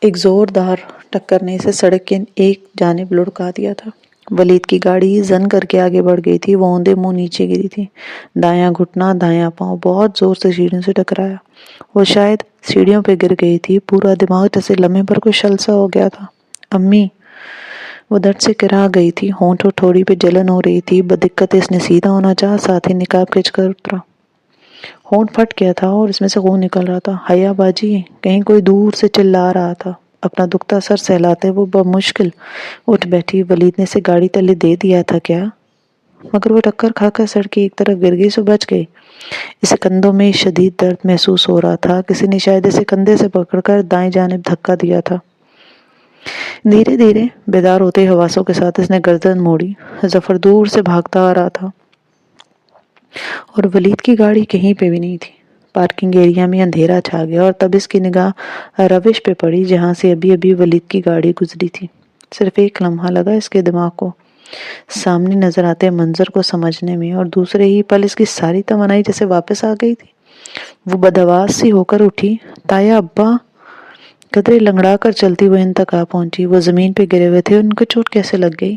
ایک زوردار ٹکر نے اسے سڑک کے ایک جانب لڑکا دیا تھا۔ ولید کی گاڑی زن کر کے آگے بڑھ گئی تھی۔ وہ اوندے منہ نیچے گری تھی، دایاں گھٹنا دایاں پاؤں بہت زور سے سیڑھیوں سے ٹکرایا۔ وہ شاید سیڑھیوں پہ گر گئی تھی۔ پورا دماغ جیسے لمحے پر کوئی شل سا ہو گیا تھا۔ امی! وہ درد سے کرا گئی تھی، ہونٹ اور ٹھوڑی پہ جلن ہو رہی تھی۔ بدقت اس نے سیدھا ہونا چاہا، ساتھ ہی نقاب کھچ کر اترا۔ ہونٹ پھٹ گیا تھا اور اس میں سے خون نکل رہا تھا۔ حیا باجی! کہیں کوئی دور سے چلا رہا تھا۔ اپنا دکھتا سر سہلاتے وہ بمشکل اٹھ بیٹھی۔ ولید نے اسے گاڑی تلے دے دیا تھا کیا؟ مگر وہ ٹکر کھا کر سڑک کی ایک طرف گر گئی، سو بچ گئی۔ اسے کندھوں میں شدید درد محسوس ہو رہا تھا۔ کسی نے شاید اسے کندھے سے پکڑ کر دائیں جانب دھکا دیا تھا۔ دھیرے دھیرے بیدار ہوتے حواسوں کے ساتھ اس نے گردن موڑی۔ ظفر دور سے بھاگتا آ رہا تھا اور ولید کی گاڑی کہیں پہ بھی نہیں تھی۔ پارکنگ ایریا میں اندھیرا چھا گیا اور تب اس کی نگاہ روش پہ پڑی جہاں سے ابھی ابھی ولید کی گاڑی گزری تھی۔ صرف ایک لمحہ لگا اس کے دماغ کو سامنے نظر آتے منظر کو سمجھنے میں، اور دوسرے ہی پل اس کی ساری توانائی جیسے واپس آ گئی تھی۔ وہ بدحواس سی ہو کر اٹھی۔ تایا ابا! قدرے لنگڑا کر چلتی وہ ان تک آ پہنچی۔ وہ زمین پہ گرے ہوئے تھے، ان کو چوٹ کیسے لگ گئی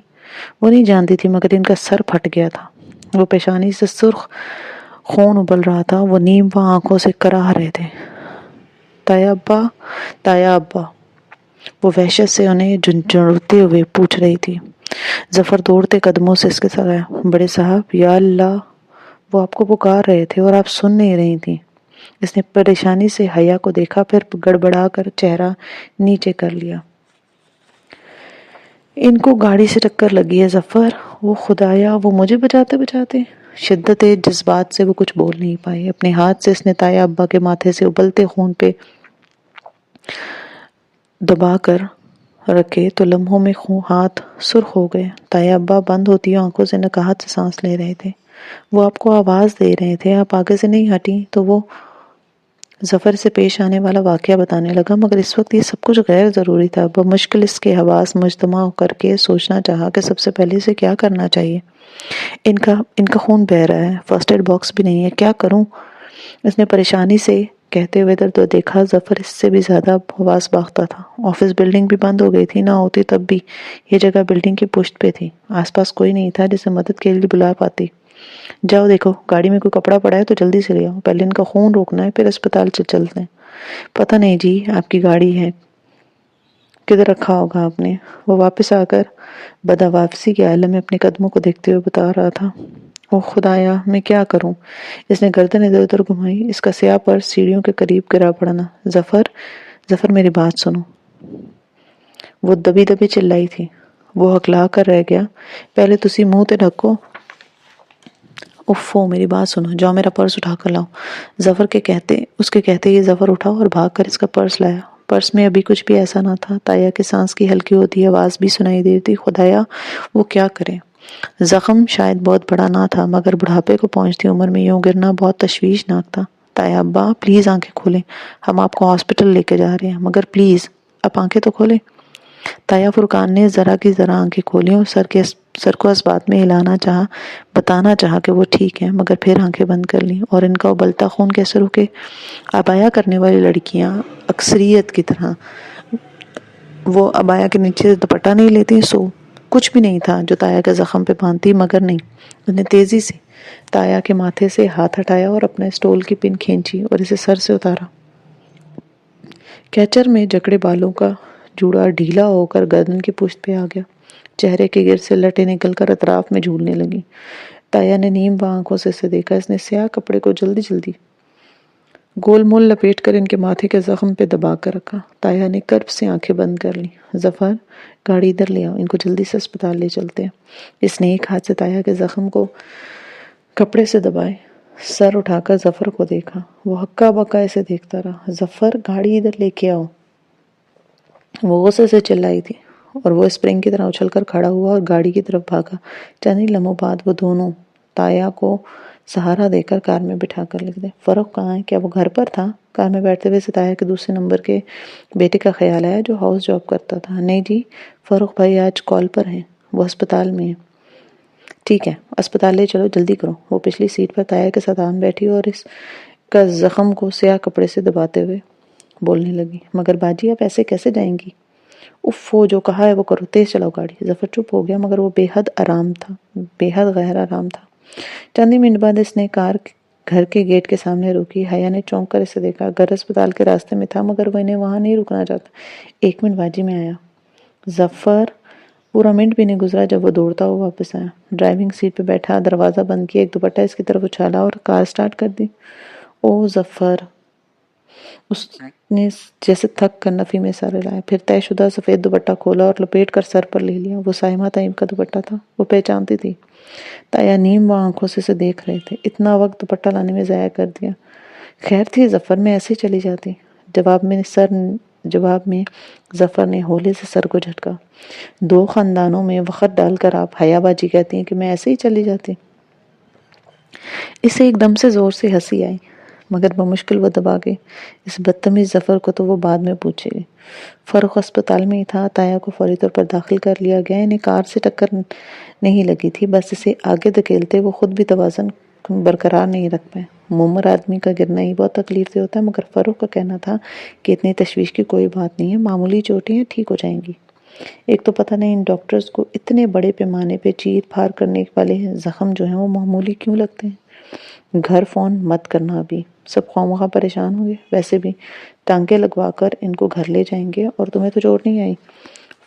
وہ نہیں جانتی تھی، مگر ان کا سر پھٹ گیا تھا۔ وہ پیشانی سے سرخ خون ابل رہا تھا۔ وہ نیم باں آنکھوں سے کراہ رہے تھے۔ تایا ابا! تایا ابا! وہ وحشت سے انہیں جھنجھوڑتے ہوئے پوچھ رہی تھی۔ ظفر دوڑتے قدموں سے اس کے ساتھ آیا۔ بڑے صاحب! یا اللہ! وہ آپ کو پکار رہے تھے اور آپ سن نہیں رہی تھیں۔ اس نے پریشانی سے حیا کو دیکھا، پھر گڑبڑا کر چہرہ نیچے کر لیا۔ ان کو گاڑی سے ٹکر لگی ہے ظفر! وہ خدایا! وہ مجھے بچاتے بچاتے! شدت جذبات سے وہ کچھ بول نہیں پائی۔ اپنے ہاتھ سے اس نے تایا ابا کے ماتھے سے ابلتے خون پہ دبا کر رکھے تو لمحوں میں ہاتھ سرخ ہو گئے۔ تایا ابا بند ہوتی آنکھوں سے نکاہت سے سانس لے رہے تھے۔ وہ آپ کو آواز دے رہے تھے، آپ آگے سے نہیں ہٹی تو وہ ظفر سے پیش آنے والا واقعہ بتانے لگا، مگر اس وقت یہ سب کچھ غیر ضروری تھا۔ بمشکل اس کے حواس مجتمع کر کے سوچنا چاہا کہ سب سے پہلے اسے کیا کرنا چاہیے۔ ان کا خون بہہ رہا ہے، فرسٹ ایڈ باکس بھی نہیں ہے، کیا کروں؟ اس نے پریشانی سے کہتے ہوئے ادھر دیکھا۔ ظفر اس سے بھی زیادہ حواس باختہ تھا۔ آفس بلڈنگ بھی بند ہو گئی تھی، نہ ہوتی تب بھی یہ جگہ بلڈنگ کی پشت پہ تھی۔ آس پاس کوئی نہیں تھا جسے مدد کے لیے بلا پاتی۔ جاؤ دیکھو، گاڑی میں کوئی کپڑا پڑا ہے تو جلدی سے لے آؤ، پہلے ان کا خون روکنا ہے، پھر اسپتال چلتے ہیں۔ پتہ نہیں جی، آپ کی گاڑی ہے کدھر رکھا ہوگا آپ نے؟ وہ واپس آ کر بدحواسی کے عالم میں اپنے قدموں کو دیکھتے ہوئے بتا رہا تھا۔ اوہ خدایا! میں کیا کروں؟ اس نے گردن ادھر ادھر گھمائی۔ اس کا سیاہ پرس سیڑھیوں کے قریب گرا پڑنا۔ ظفر میری بات سنو! وہ دبی دبی چلائی تھی۔ وہ ہکلا کر رہ گیا۔ پہلے تسی منہ تے ڈھکو۔ اوفو میری بات سنو، جاؤ میرا پرس اٹھا کر لاؤ۔ اس کے کہتے ہی ظفر اٹھا اور بھاگ کر اس کا پرس لایا۔ پرس میں ابھی کچھ بھی ایسا نہ تھا۔ تایا کے سانس کی ہلکی ہوتی آواز بھی سنائی دیتی۔ خدایا! وہ کیا کرے؟ زخم شاید بہت بڑا نہ تھا، مگر بڑھاپے کو پہنچتی عمر میں یوں گرنا بہت تشویشناک تھا۔ تایا ابا پلیز آنکھیں کھولیں، ہم آپ کو ہاسپٹل لے کے جا رہے ہیں، مگر پلیز آپ آنکھیں تو کھولیں۔ تایا فرقان نے ذرا کی ذرا آنکھیں کھولیں اور سر کو اس بات میں ہلانا چاہا، بتانا چاہا کہ وہ ٹھیک ہیں، مگر پھر آنکھیں بند کر لیں۔ اور ان کا ابلتا خون کیسے روکے؟ عبایا کرنے والی لڑکیاں اکثریت کی طرح وہ عبایا کے نیچے دوپٹہ نہیں لیتی، سو کچھ بھی نہیں تھا جو تایا کے زخم پہ باندھتی، مگر نہیں۔ اس نے تیزی سے تایا کے ماتھے سے ہاتھ ہٹایا اور اپنے اسٹول کی پن کھینچی اور اسے سر سے اتارا۔ کیچر میں جکڑے بالوں کا جوڑا ڈھیلا ہو کر گردن کی پشت پہ آ گیا۔ چہرے کے گرد سے لٹیں نکل کر اطراف میں جھولنے لگی۔ تایا نے نیم باں آنکھوں سے اسے دیکھا۔ اس نے سیاہ کپڑے کو جلدی جلدی گول مول لپیٹ کر ان کے ماتھے کے زخم پہ دبا کر رکھا۔ تایا نے کرب سے آنکھیں بند کر لیں۔ ظفر گاڑی ادھر لے آؤ، ان کو جلدی سے اسپتال لے چلتے ہیں۔ اس نے ایک ہاتھ سے تایا کے زخم کو کپڑے سے دبائے، سر اٹھا کر ظفر کو دیکھا۔ وہ ہکا بکا اسے دیکھتا رہا۔ ظفر گاڑی ادھر لے کے آؤ! وہ غصے سے چلائی تھی اور وہ اسپرنگ کی طرح اچھل کر کھڑا ہوا اور گاڑی کی طرف بھاگا۔ چند ہی لمحوں بعد وہ دونوں تایا کو سہارا دے کر کار میں بٹھا کر لے گئے۔ فروخت کہاں ہے؟ کیا وہ گھر پر تھا؟ کار میں بیٹھتے ہوئے سے تایا کے دوسرے نمبر کے بیٹے کا خیال آیا جو ہاؤس جاب کرتا تھا۔ نہیں جی، فروخت بھائی آج کال پر ہیں، وہ ہسپتال میں ہیں۔ ٹھیک ہے، اسپتال لے چلو، جلدی کرو۔ وہ پچھلی سیٹ پر تایا کے ساتھ آن بیٹھی اور اس کا زخم کو سیاہ کپڑے سے دباتے ہوئے بولنے لگی، مگر باجی آپ ایسے کیسے جائیں گی؟ اف، وہ جو کہا ہے وہ کرو، تیز چلاؤ گاڑی۔ ظفر چپ ہو گیا، مگر وہ بے حد غیر آرام تھا۔ چند ہی منٹ بعد اس نے کار گھر کے گیٹ کے سامنے روکی۔ حیا نے چونک کر اسے دیکھا۔ گھر اسپتال کے راستے میں تھا، مگر وہ انہیں وہاں نہیں رکنا چاہتا۔ 1 منٹ باجی، میں آیا۔ ظفر پورا منٹ بھی نہیں گزرا جب وہ دوڑتا ہوا واپس آیا۔ ڈرائیونگ سیٹ پہ بیٹھا، دروازہ بند کیا، ایک دوپٹہ اس کی طرف اچھالا اور کار سٹارٹ کر دی۔ او ظفر! اس نے جیسے تھک کر نفی میں سر ہلایا، پھر طے شدہ سفید دوپٹہ کھولا اور لپیٹ کر سر پر لے لیا۔ وہ سائمہ طیب کا دوپٹہ تھا، وہ پہچانتی تھی۔ تایا نیم آنکھوں سے اسے دیکھ رہے تھے۔ اتنا وقت دوپٹہ لانے میں ضائع کر دیا۔ خیر تھی ظفر، میں ایسے ہی چلی جاتی۔ جواب میں ظفر نے ہولے سے سر کو جھٹکا۔ 2 خاندانوں میں وقت ڈال کر آپ حیا باجی کہتی ہیں کہ میں ایسے ہی چلی جاتی۔ اسے ایک دم سے زور سے ہنسی آئی، مگر بمشکل وہ دبا گئی۔ اس بدتمیز ظفر کو تو وہ بعد میں پوچھے گی۔ فاروق اسپتال میں ہی تھا۔ تایا کو فوری طور پر داخل کر لیا گیا۔ انہیں کار سے ٹکر نہیں لگی تھی، بس اسے آگے دھکیلتے وہ خود بھی توازن برقرار نہیں رکھ پائے۔ معمر آدمی کا گرنا ہی بہت تکلیف دہ ہوتا ہے، مگر فاروق کا کہنا تھا کہ اتنی تشویش کی کوئی بات نہیں ہے، معمولی چوٹیں ہیں، ٹھیک ہو جائیں گی۔ ایک تو پتہ نہیں ان ڈاکٹرز کو اتنے بڑے پیمانے پہ چیر پھاڑ کرنے والے زخم جو ہیں وہ معمولی کیوں لگتے ہیں۔ گھر فون مت کرنا، ابھی سب خواہ پریشان ہوں گے، ویسے بھی ٹانکے لگوا کر ان کو گھر لے جائیں گے، اور تمہیں تو چوٹ نہیں آئی۔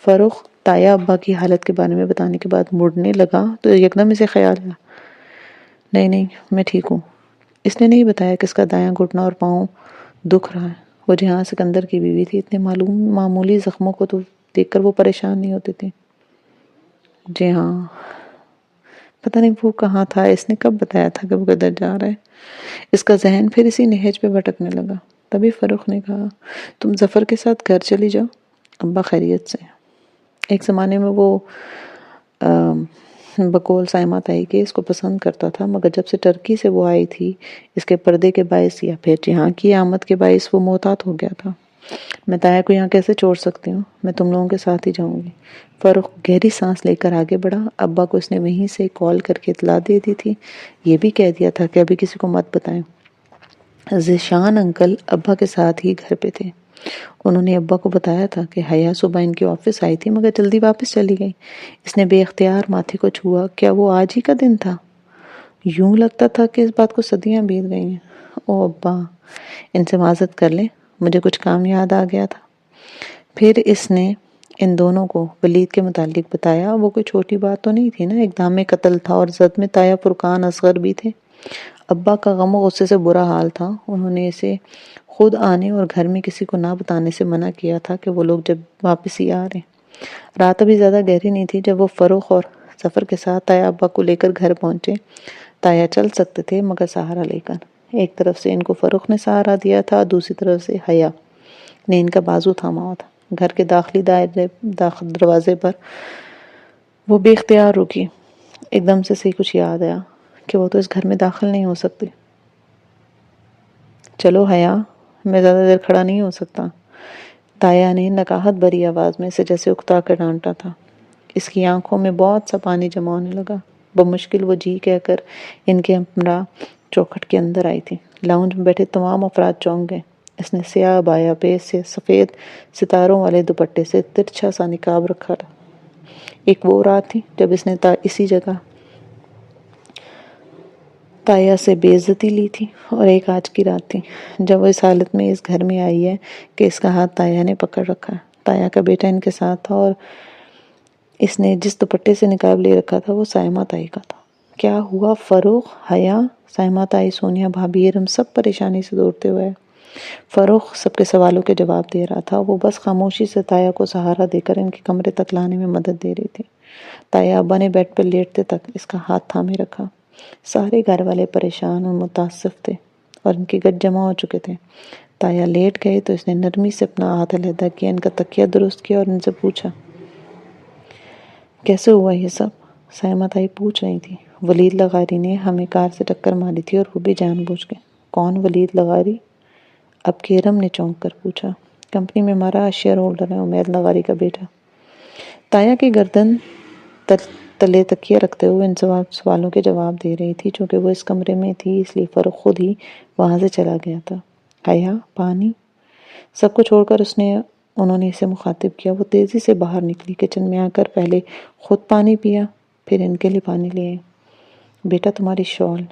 فاروق تایا ابا کی حالت کے بارے میں بتانے کے بعد مڑنے لگا تو یکدم اسے خیال آیا، نہیں میں ٹھیک ہوں۔ اس نے نہیں بتایا کہ اس کا دایاں گھٹنا اور پاؤں دکھ رہا ہے۔ وہ جہاں سکندر کی بیوی تھی، اتنے معمولی زخموں کو تو دیکھ کر وہ پریشان نہیں ہوتی تھی۔ جی ہاں، پتہ نہیں وہ کہاں تھا، اس نے کب بتایا تھا کہ وہ کدھر جا رہا ہے۔ اس کا ذہن پھر اسی نہج پہ بھٹکنے لگا۔ تبھی فاروق نے کہا، تم ظفر کے ساتھ گھر چلی جاؤ، ابا خیریت سے۔ ایک زمانے میں وہ بقول سائمہ تائی کے اس کو پسند کرتا تھا، مگر جب سے ٹرکی سے وہ آئی تھی، اس کے پردے کے باعث یا پھر یہاں کی آمد کے باعث وہ محتاط ہو گیا تھا۔ میں تایا کو یہاں کیسے چھوڑ سکتی ہوں، میں تم لوگوں کے ساتھ ہی جاؤں گی۔ فاروق گہری سانس لے کر آگے بڑھا۔ ابا کو اس نے وہیں سے کال کر کے اطلاع دے دی تھی، یہ بھی کہہ دیا تھا کہ ابھی کسی کو مت بتائیں۔ ذیشان انکل ابا کے ساتھ ہی گھر پہ تھے۔ انہوں نے ابا کو بتایا تھا کہ حیا صبح ان کے آفس آئی تھی، مگر جلدی واپس چلی گئی۔ اس نے بے اختیار ماتھے کو چھوا۔ کیا وہ آج ہی کا دن تھا؟ یوں لگتا تھا کہ اس بات کو صدیاں بیت گئی ہیں۔ او ابا، ان سے معذرت کر لیں، مجھے کچھ کام یاد آ گیا تھا۔ پھر اس نے ان دونوں کو ولید کے متعلق بتایا۔ وہ کوئی چھوٹی بات تو نہیں تھی نا، اقدام قتل تھا، اور زد میں تایا، فرقان، اصغر بھی تھے۔ ابا کا غم و غصے سے برا حال تھا۔ انہوں نے اسے خود آنے اور گھر میں کسی کو نہ بتانے سے منع کیا تھا کہ وہ لوگ جب واپس ہی آ رہے ہیں۔ رات ابھی زیادہ گہری نہیں تھی جب وہ فاروق اور ظفر کے ساتھ تایا ابا کو لے کر گھر پہنچے۔ تایا چل سکتے تھے، مگر سہارا لے کر۔ ایک طرف سے ان کو فاروق نے سہارا دیا تھا، دوسری طرف سے حیا نے ان کا بازو تھاما ہوا تھا۔ گھر کے داخلی دروازے پر وہ بے اختیار رکی۔ ایک دم سے کچھ یاد آیا کہ وہ تو اس گھر میں داخل نہیں ہو سکتی۔ چلو حیا، میں زیادہ دیر کھڑا نہیں ہو سکتا۔ تایا نے نکاہت بھری آواز میں اسے جیسے اکتا کر ڈانٹا تھا۔ اس کی آنکھوں میں بہت سا پانی جمع ہونے لگا۔ بمشکل وہ جی کہہ کر ان کے ہمراہ چوکھٹ کے اندر آئی تھی۔ لاؤنج میں بیٹھے تمام افراد چونک گئے۔ اس نے سیاہ عبایا پہ سفید ستاروں والے دوپٹے سے ترچھا سا نقاب رکھا تھا۔ ایک وہ رات تھی جب اس نے اسی جگہ تایا سے بے عزتی لی تھی، اور ایک آج کی رات تھی جب وہ اس حالت میں اس گھر میں آئی ہے کہ اس کا ہاتھ تایا نے پکڑ رکھا ہے۔ تایا کا بیٹا ان کے ساتھ تھا، اور اس نے جس دوپٹے سے نقاب لے رکھا تھا وہ سائمہ تائی کا تھا۔ کیا ہوا؟ فاروق، حیا، سائمہ تائی، سونیا بھابھی، ارم سب پریشانی سے دوڑتے ہوئے۔ فاروق سب کے سوالوں کے جواب دے رہا تھا۔ وہ بس خاموشی سے تایا کو سہارا دے کر ان کے کمرے تک لانے میں مدد دے رہی تھی۔ تایا ابا نے بیڈ پر لیٹتے تک اس کا ہاتھ تھامے رکھا۔ سارے گھر والے پریشان اور متاسف تھے، اور ان کے گٹ جمع ہو چکے تھے۔ تایا لیٹ گئے تو اس نے نرمی سے اپنا ہاتھ علیحدہ کیا، ان کا تکیہ درست کیا اور ان سے پوچھا، کیسے ہوا یہ سب؟ سائمہ تائی پوچھ رہی تھی، ولید لغاری نے ہمیں کار سے ٹکر ماری تھی، اور وہ بھی جان بوجھ کے۔ کون ولید لغاری؟ اب کیرم نے چونک کر پوچھا۔ کمپنی میں ہمارا شیئر ہولڈر ہے، عمید لغاری کا بیٹا۔ تایا کی گردن تلے تکیہ رکھتے ہوئے ان سوالوں کے جواب دے رہی تھی۔ چونکہ وہ اس کمرے میں تھی، اس لیے فاروق خود ہی وہاں سے چلا گیا تھا۔ حیا، پانی؟ سب کو چھوڑ کر انہوں نے اسے مخاطب کیا۔ وہ تیزی سے باہر نکلی، کچن میں آ کر پہلے خود پانی پیا، پھر ان کے لیے پانی لے آئی۔ بیٹا تمہاری شال۔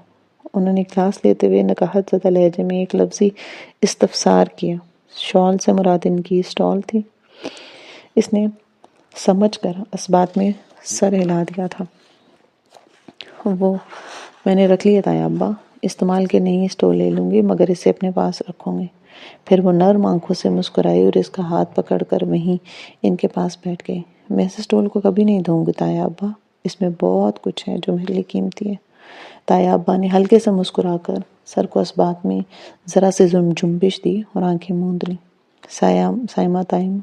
انہوں نے گلاس لیتے ہوئے نکاہت زدہ لہجے میں ایک لفظی استفسار کیا۔ شال سے مراد ان کی اسٹال تھی۔ اس نے سمجھ کر اس بات میں سر ہلا دیا تھا۔ وہ میں نے رکھ لیا تھا ابا، استعمال کے نہیں اسٹول لے لوں گی، مگر اسے اپنے پاس رکھوں گی۔ پھر وہ نرم آنکھوں سے مسکرائی اور اس کا ہاتھ پکڑ کر وہیں ان کے پاس بیٹھ گئی۔ میں اس اسٹول کو کبھی نہیں دھوں گی تایا ابا، اس میں بہت کچھ ہے جو میرے لیے قیمتی ہے۔ تایا ابا نے ہلکے سے مسکرا کر سر کو اس بات میں ذرا سی جنبش دی اور آنکھیں موند لیں۔ سائمہ تائم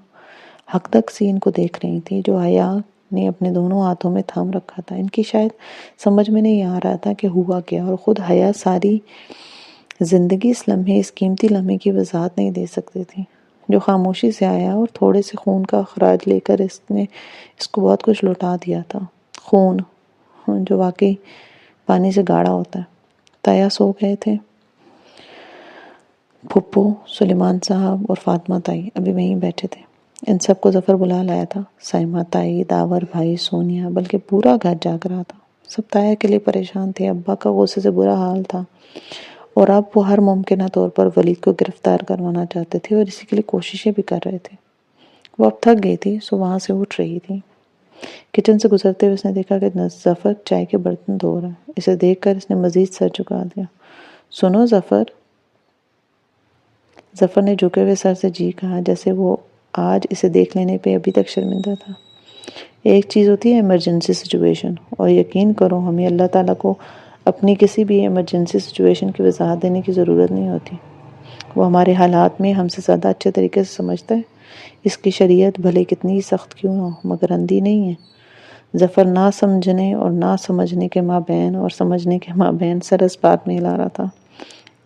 حقدق سی ان کو دیکھ رہی تھی، جو حیا نے اپنے دونوں ہاتھوں میں تھام رکھا تھا۔ ان کی شاید سمجھ میں نہیں آ رہا تھا کہ ہوا کیا، اور خود حیا ساری زندگی اس قیمتی لمحے کی وضاحت نہیں دے سکتی تھی، جو خاموشی سے آیا اور تھوڑے سے خون کا اخراج لے کر اس نے اس کو بہت کچھ لوٹا دیا تھا۔ خون جو واقعی پانی سے گاڑھا ہوتا ہے۔ تایا سو گئے تھے۔ پھپھو، سلیمان صاحب اور فاطمہ تائی ابھی وہیں بیٹھے تھے۔ ان سب کو ظفر بلا لایا تھا۔ سائمہ تائی، داور بھائی، سونیا، بلکہ پورا گھر جاگ رہا تھا۔ سب تایا کے لیے پریشان تھے۔ ابا کا غصے سے برا حال تھا، اور اب وہ ہر ممکنہ طور پر ولید کو گرفتار کروانا چاہتے تھے اور اسی کے لیے کوششیں بھی کر رہے تھے۔ وہ اب تھک گئی تھی، سو وہاں سے اٹھ رہی تھی۔ کچن سے گزرتے ہوئے اس نے دیکھا کہ ظفر چائے کے برتن دھو رہا ہے۔ اسے دیکھ کر اس نے مزید سر جھکا دیا۔ سنو ظفر۔ ظفر نے جھکے ہوئے سر سے جی کہا، جیسے وہ آج اسے دیکھ لینے پہ ابھی تک شرمندہ تھا۔ ایک چیز ہوتی ہے ایمرجنسی سچویشن، اور یقین کرو ہمیں اللہ تعالیٰ کو اپنی کسی بھی ایمرجنسی سچویشن کی وضاحت دینے کی ضرورت نہیں ہوتی۔ وہ ہمارے حالات میں ہم سے زیادہ اچھے طریقے سے سمجھتا ہے۔ اس کی شریعت بھلے کتنی سخت کیوں نہ ہو، مگر اندھی نہیں ہے۔ ظفر نہ سمجھنے اور نہ سمجھنے کے مابین اور سمجھنے کے مابین سر اس بات میں ہلا رہا تھا۔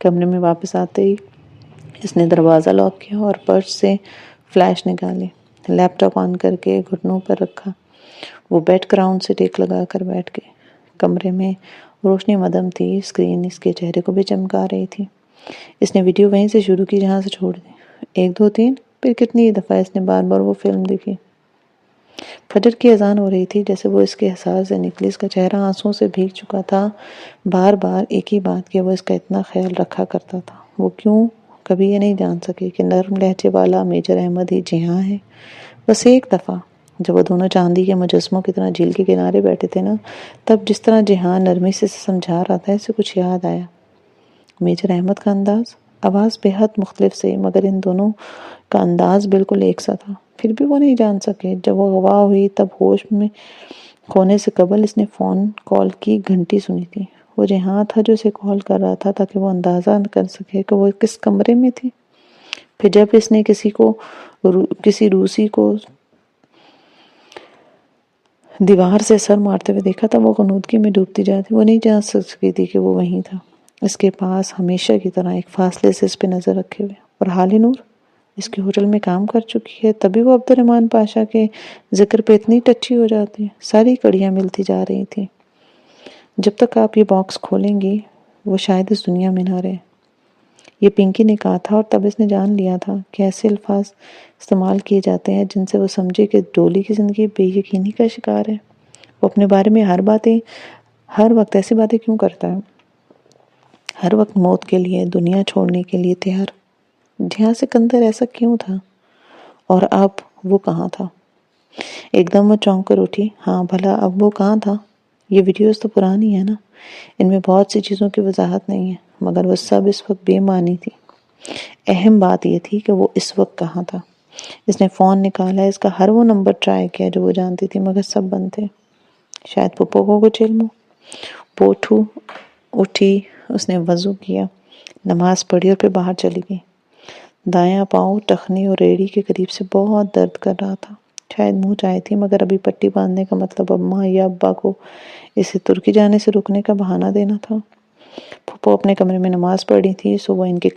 کمرے میں واپس آتے ہی اس نے دروازہ لاک کیا اور پرس سے فلیش نکالی، لیپ ٹاپ آن کر کے گھٹنوں پر رکھا۔ وہ بیڈ گراؤنڈ سے ٹیک لگا کر بیٹھ گئے۔ کمرے میں روشنی مدھم تھی، اسکرین اس کے چہرے کو بھی چمکا رہی تھی۔ اس نے ویڈیو وہیں سے شروع کی جہاں سے چھوڑ دی۔ 1 2 3، پھر کتنی دفعہ اس نے بار بار وہ فلم دیکھی۔ فجر کی اذان ہو رہی تھی۔ جیسے وہ اس کے احساس سے نکلی، اس کا چہرہ آنسوں سے بھیگ چکا تھا۔ بار بار ایک ہی بات کہ وہ اس کا اتنا خیال رکھا کرتا تھا۔ وہ کیوں کبھی یہ نہیں جان سکی کہ نرم لہجے والا میجر احمد ہی جہاں ہے۔ بس ایک دفعہ جب وہ دونوں چاندی کے مجسموں کی طرح جھیل کے کنارے بیٹھے تھے نا، تب جس طرح جہاں نرمی سے سمجھا رہا تھا، اسے کچھ یاد آیا۔ میجر احمد کا انداز، آواز بے حد مختلف سے، مگر ان دونوں کا انداز بالکل ایک سا تھا۔ پھر بھی وہ نہیں جان سکے۔ جب وہ اغوا ہوئی تب ہوش میں کھونے سے قبل اس نے فون کال کی گھنٹی سنی تھی۔ وہ جہاں تھا جو اسے کال کر رہا تھا تاکہ وہ اندازہ کر سکے کہ وہ کس کمرے میں تھی۔ پھر جب اس نے کسی روسی کو دیوار سے سر مارتے ہوئے دیکھا تھا، وہ غنودگی میں ڈوبتی جاتی۔ وہ نہیں جان سکتی تھی کہ وہ وہیں تھا، اس کے پاس ہمیشہ کی طرح ایک فاصلے سے اس پہ نظر رکھے ہوئے۔ اور حال نور اس کے ہوٹل میں کام کر چکی ہے، تبھی وہ عبد الرحمن پاشا کے ذکر پہ اتنی ٹچی ہو جاتی ہے۔ ساری کڑیاں ملتی جا رہی تھی۔ جب تک آپ یہ باکس کھولیں گی وہ شاید اس دنیا میں نہ رہے۔ یہ پنکی نے کہا تھا، اور تب اس نے جان لیا تھا کہ ایسے الفاظ استعمال کیے جاتے ہیں جن سے وہ سمجھے کہ ڈولی کی زندگی بے یقینی کا شکار ہے۔ وہ اپنے بارے میں ہر وقت ایسی باتیں کیوں کرتا ہے؟ ہر وقت موت کے لیے، دنیا چھوڑنے کے لیے تیار۔ جہاں سکندر ایسا کیوں تھا؟ اور اب وہ کہاں تھا؟ ایک دم وہ چونک کر اٹھی۔ ہاں بھلا اب وہ کہاں تھا؟ یہ ویڈیوز تو پرانی ہے نا، ان میں بہت سی چیزوں کی وضاحت نہیں ہے، مگر وہ سب اس وقت بے معنی تھی۔ اہم بات یہ تھی کہ وہ اس وقت کہاں تھا۔ اس نے فون نکالا، اس کا ہر وہ نمبر ٹرائی کیا جو وہ جانتی تھی، مگر سب بند تھے۔ شاید پپو کو کچھ علم ہو۔ وہ اٹھی، اس نے وضو کیا، نماز پڑھی اور پھر باہر چلی گئی۔ دایاں پاؤں ٹخنے اور ریڑھی کے قریب سے بہت درد کر رہا تھا۔ شاید منہ چاہے تھی، مگر ابھی پٹی باندھنے کا مطلب اماں یا ابا کو اسے ترکی جانے سے رکنے کا بہانہ دینا تھا۔ پھپھو اپنے کمرے میں نماز پڑھ رہی تھی، سو وہ ان کے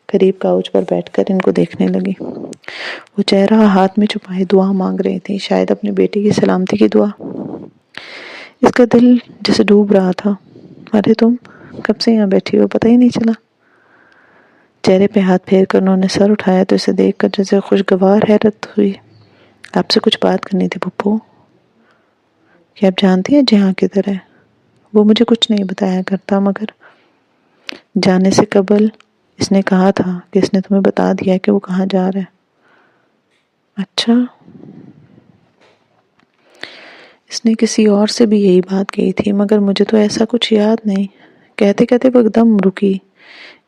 قریب کاؤچ پر بیٹھ کر ان کو دیکھنے لگی۔ وہ چہرہ ہاتھ میں چھپائے دعا مانگ رہی تھی، شاید اپنے بیٹے کی سلامتی کی دعا۔ اس کا دل جیسے ڈوب رہا تھا۔ ارے تم کب سے یہاں بیٹھی ہو؟ پتہ ہی نہیں چلا۔ چہرے پہ ہاتھ پھیر کر انہوں نے سر اٹھایا تو اسے دیکھ کر جیسے خوشگوار حیرت ہوئی۔ آپ سے کچھ بات کرنی تھی پھپھو۔ کیا آپ جانتی ہیں جہاں کدھر ہے؟ وہ مجھے کچھ نہیں بتایا کرتا، مگر جانے سے قبل اس نے کہا تھا کہ اس نے تمہیں بتا دیا کہ وہ کہاں جا رہا ہے۔ اچھا، اس نے کسی اور سے بھی یہی بات کہی تھی، مگر مجھے تو ایسا کچھ یاد نہیں۔ کہتے کہتے وہ ایک دم رکی۔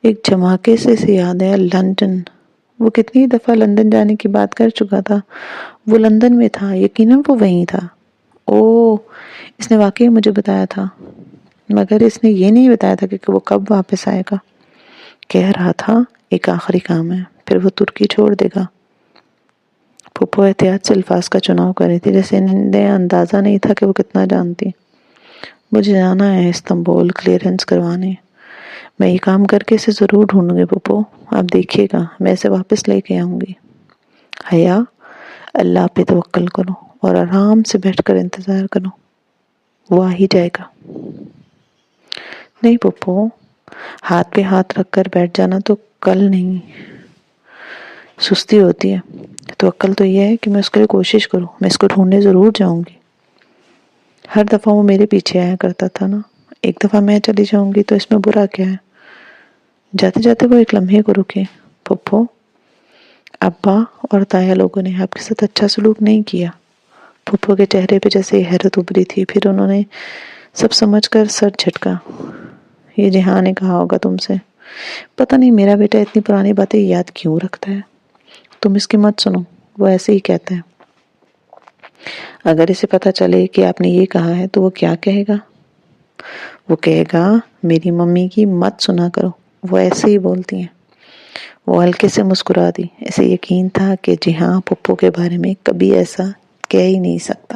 ایک جھماکے سے اسے یاد آیا لندن۔ وہ کتنی دفعہ لندن جانے کی بات کر چکا تھا۔ وہ لندن میں تھا، یقیناً وہ وہیں تھا۔ اوہ، اس نے واقعی مجھے بتایا تھا، مگر اس نے یہ نہیں بتایا تھا کہ وہ کب واپس آئے گا۔ کہہ رہا تھا ایک آخری کام ہے، پھر وہ ترکی چھوڑ دے گا۔ پھپھو احتیاط سے الفاظ کا چناؤ کر رہی تھی، جیسے انہیں اندازہ نہیں تھا کہ وہ کتنا جانتی۔ مجھے جانا ہے استنبول کلیئرنس کروانے۔ میں یہ کام کر کے اسے ضرور ڈھونڈوں گی پھپھو، آپ دیکھیے گا، میں اسے واپس لے کے آؤں گی۔ حیا، اللہ پہ توکل کرو اور آرام سے بیٹھ کر انتظار کرو، وہ آ ہی جائے گا۔ نہیں پھپھو، ہاتھ پہ ہاتھ رکھ کر بیٹھ جانا تو کل نہیں، سستی ہوتی ہے۔ توکل تو یہ ہے کہ میں اس کے لیے کوشش کروں، میں اس کو ڈھونڈنے ضرور جاؤں گی۔ ہر دفعہ وہ میرے پیچھے آیا کرتا تھا نا، ایک دفعہ میں چلی جاؤں گی تو اس میں برا کیا ہے؟ جاتے جاتے وہ ایک لمحے کو رکے۔ پھپھو، ابا اور تایا لوگوں نے آپ کے ساتھ اچھا سلوک نہیں کیا۔ پھپھو کے چہرے پہ جیسے حیرت ابھری تھی، پھر انہوں نے سب سمجھ کر سر جھٹکا۔ یہ جہاں نے کہا ہوگا تم سے۔ پتہ نہیں میرا بیٹا اتنی پرانی باتیں یاد کیوں رکھتا ہے۔ تم اس کی مت سنو، وہ ایسے ہی کہتا ہے۔ اگر اسے پتہ چلے کہ آپ نے یہ کہا ہے تو وہ کیا کہے گا؟ وہ کہے گا میری ممی کی مت سنا کرو، وہ ایسے ہی بولتی ہیں۔ وہ ہلکے سے مسکرا دی۔ اسے یقین تھا کہ جہاں پھپھو کے بارے میں کبھی ایسا کہہ ہی نہیں سکتا۔